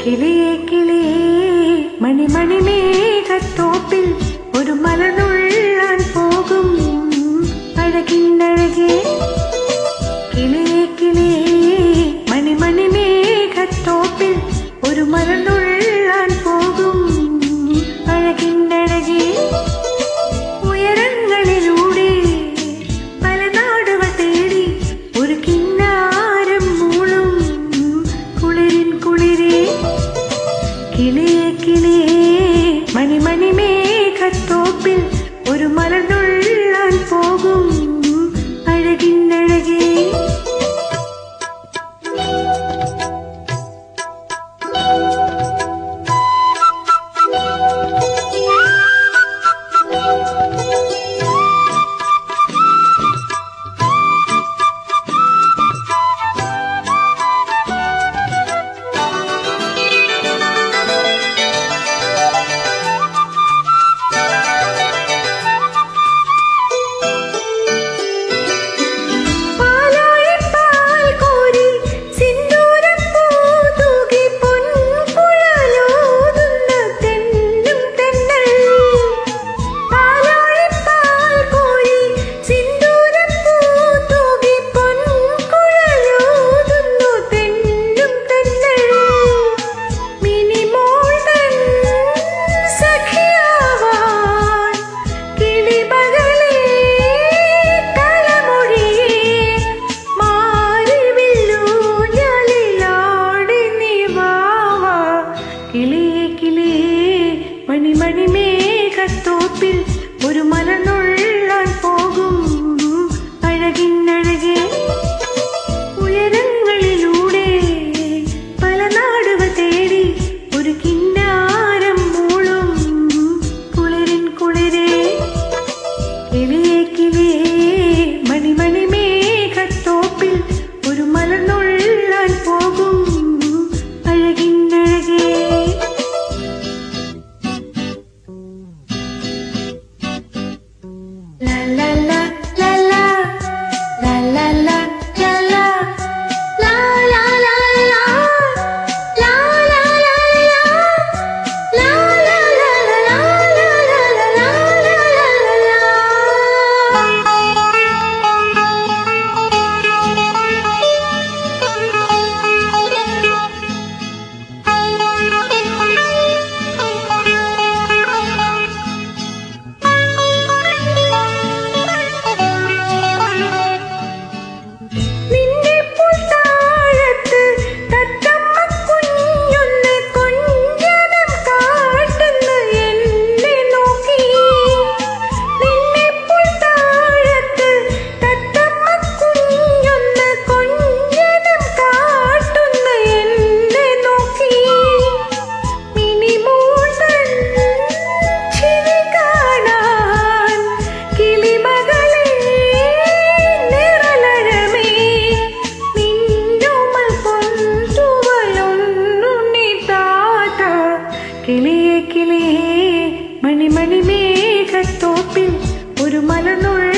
കിളിയേ കിളിയേ മണിമണി മേഘത്തോപ്പിൽ ഒരു മലനുള്ളാൻ പോകും അഴകിന്നഴകേ. കിളിയേ കിളിയേ മണിമണി മേഘത്തോപ്പിൽ ഒരു മലനുള്ളാൻ പോകും അഴകിന്നഴകേ. ഉയരങ്ങളിലൂടെ പല നാടുകൾ തേടി ഒരു കിന്നാരം മൂളും കുളിരിൻ കുളിരേ. കിളിയേ കിളിയേ മണിമണി മേഘത്തോപ്പിൽ ഒരു മലനുള്ളാൻ പോകും അഴകിന്നഴകേ. കിളിയേ കിളിയേ മണിമണി മേഘത്തോപ്പിൽ ഒരു മലനുള്ളാൻ പോകും അഴകിന്നഴകേ. ഉയരങ്ങളിലൂടെ പല നാടുകൾ തേടി ഒരു കിന്നാരം മൂളും കുളിരിൻ കുളിരേ. കിളിയേ കിളിയേ മണിമണി മേഘത്തോപ്പിൽ ഒരു മലനുള്ളാൻ പോകും അഴകിന്നഴകേ. കിളിയേ കിളിയേ മണിമണി മേഘത്തോപ്പിൽ ഒരു മലനുള്ളാൻ